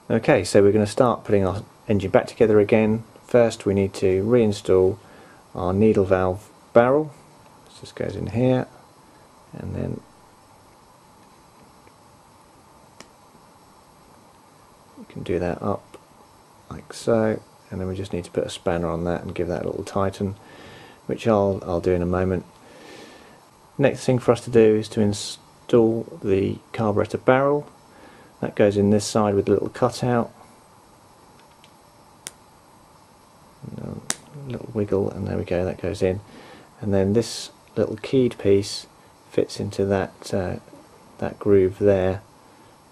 Okay, so we're going to start putting our engine back together again. First we need to reinstall our needle valve barrel. This just goes in here, and then you can do that up like so, and then we just need to put a spanner on that and give that a little tighten, which I'll do in a moment. Next thing for us to do is to install the carburetor barrel. That goes in this side with a little cutout, a little wiggle, and there we go, that goes in. And then this little keyed piece fits into that that groove there,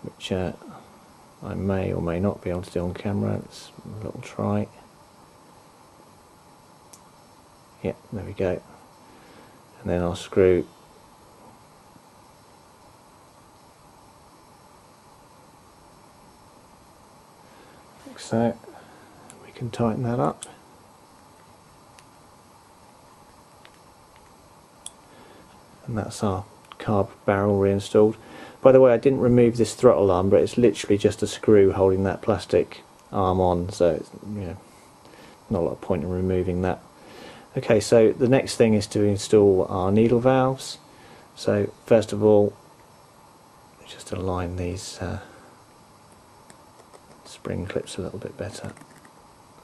which I may or may not be able to do on camera. Let's a little try. Yeah, there we go. And then I'll screw like so. We can tighten that up. And that's our carb barrel reinstalled. By the way, I didn't remove this throttle arm, but it's literally just a screw holding that plastic arm on, so it's, not a lot of point in removing that. Okay, so the next thing is to install our needle valves. So first of all, just align these spring clips a little bit better.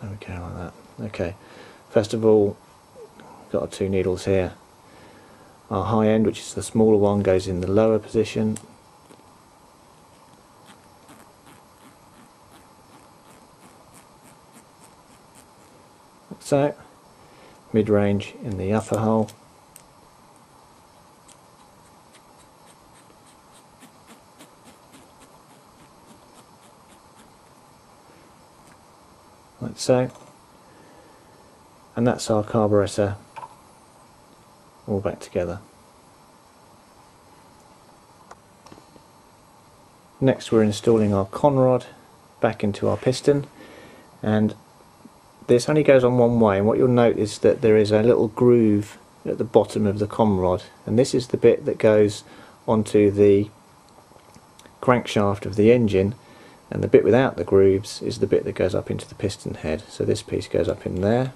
There we go, like that. Okay, first of all, got our two needles here. Our high end, which is the smaller one, goes in the lower position. Like so. Mid-range in the upper hole. Like so. And that's our carburetor all back together. Next we're installing our conrod back into our piston, and this only goes on one way, and what you'll note is that there is a little groove at the bottom of the conrod, and this is the bit that goes onto the crankshaft of the engine, and the bit without the grooves is the bit that goes up into the piston head. So this piece goes up in there,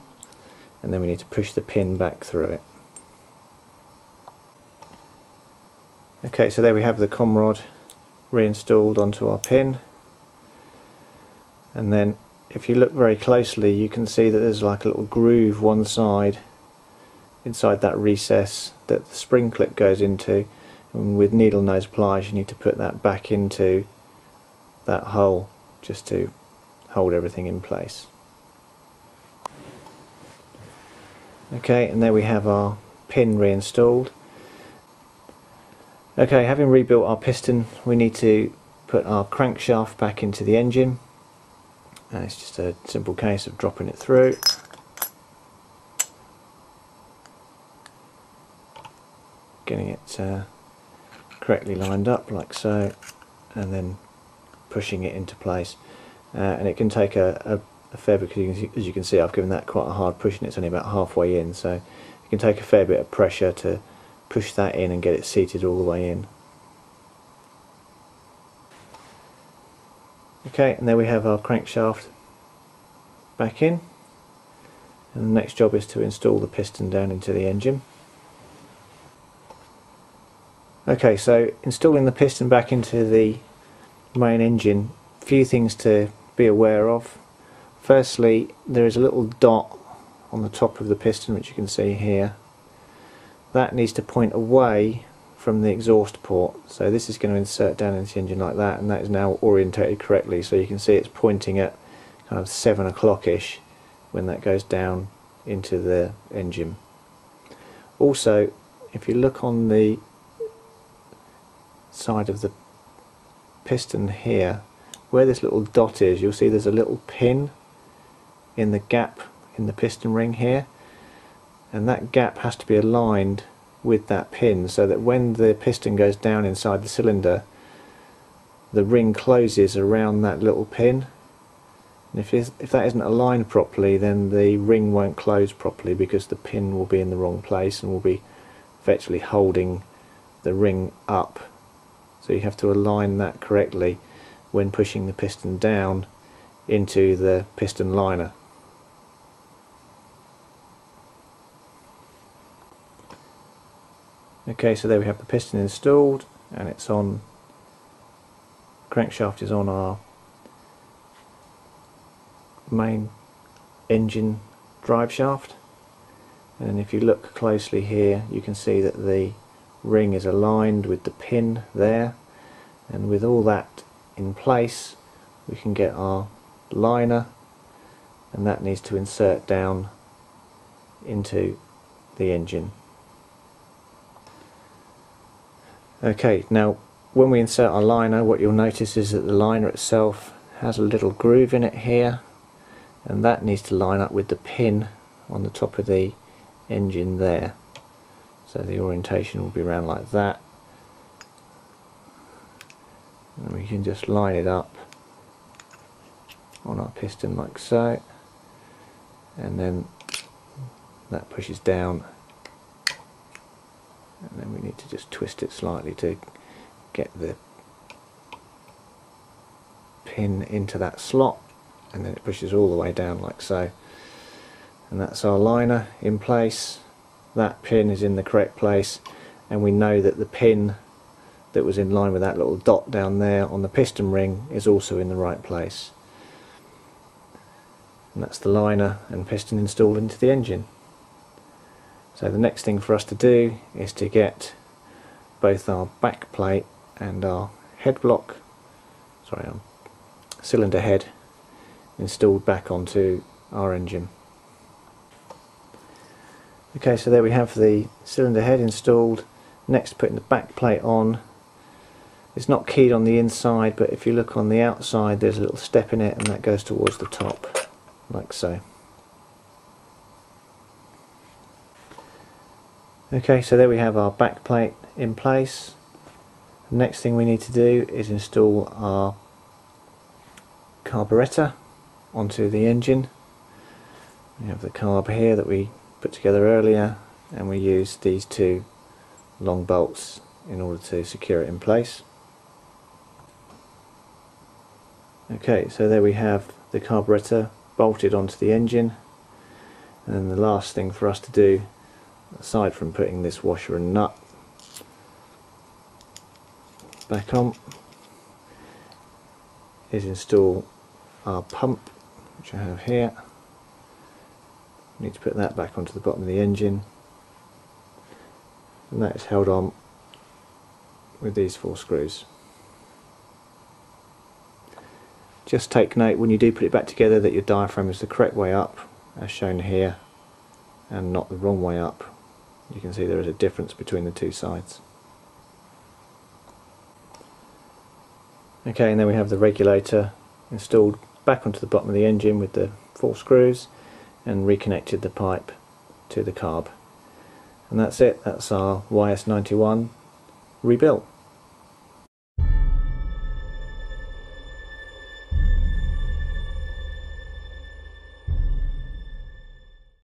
and then we need to push the pin back through it. Okay, so there we have the conrod reinstalled onto our pin, and then if you look very closely you can see that there's like a little groove one side inside that recess that the spring clip goes into, and with needle nose pliers you need to put that back into that hole just to hold everything in place. Okay, and there we have our pin reinstalled. Okay, having rebuilt our piston, we need to put our crankshaft back into the engine, and it's just a simple case of dropping it through. Getting it correctly lined up like so, and then pushing it into place. And it can take a fair bit, because as you can see I've given that quite a hard push and it's only about halfway in, so it can take a fair bit of pressure to push that in and get it seated all the way in. Okay, and there we have our crankshaft back in, and the next job is to install the piston down into the engine. Okay, so installing the piston back into the main engine, a few things to be aware of. Firstly, there is a little dot on the top of the piston which you can see here. That needs to point away from the exhaust port, so this is going to insert down into the engine like that, and that is now orientated correctly, so you can see it's pointing at kind of 7 o'clock-ish when that goes down into the engine. Also, if you look on the side of the piston here, where this little dot is, you'll see there's a little pin in the gap in the piston ring here, and that gap has to be aligned with that pin so that when the piston goes down inside the cylinder, the ring closes around that little pin. And if that isn't aligned properly, then the ring won't close properly, because the pin will be in the wrong place and will be effectively holding the ring up. So you have to align that correctly. when pushing the piston down into the piston liner. Okay, so there we have the piston installed, and it's on, crankshaft is on our main engine drive shaft, and if you look closely here you can see that the ring is aligned with the pin there, and with all that in place we can get our liner, and that needs to insert down into the engine. Okay, now when we insert our liner, what you'll notice is that the liner itself has a little groove in it here, and that needs to line up with the pin on the top of the engine there. So the orientation will be around like that, and we can just line it up on our piston like so, and then that pushes down, and then we need to just twist it slightly to get the pin into that slot, and then it pushes all the way down like so, and that's our liner in place. That pin is in the correct place, and we know that the pin that was in line with that little dot down there on the piston ring is also in the right place, and that's the liner and piston installed into the engine. So the next thing for us to do is to get both our back plate and our head block, cylinder head, installed back onto our engine. Okay, so there we have the cylinder head installed. Next, putting the back plate on. It's not keyed on the inside, but if you look on the outside there's a little step in it, and that goes towards the top like so. Okay, so there we have our back plate in place. The next thing we need to do is install our carburettor onto the engine. We have the carb here that we put together earlier, and we use these two long bolts in order to secure it in place. Okay, so there we have the carburettor bolted onto the engine, and then the last thing for us to do, aside from putting this washer and nut back on, is install our pump, which I have here. We need to put that back onto the bottom of the engine, and that is held on with these 4 screws. Just take note when you do put it back together that your diaphragm is the correct way up, as shown here, and not the wrong way up. You can see there is a difference between the two sides. Okay, and then we have the regulator installed back onto the bottom of the engine with the 4 screws, and reconnected the pipe to the carb. And that's it, that's our YS91 rebuilt.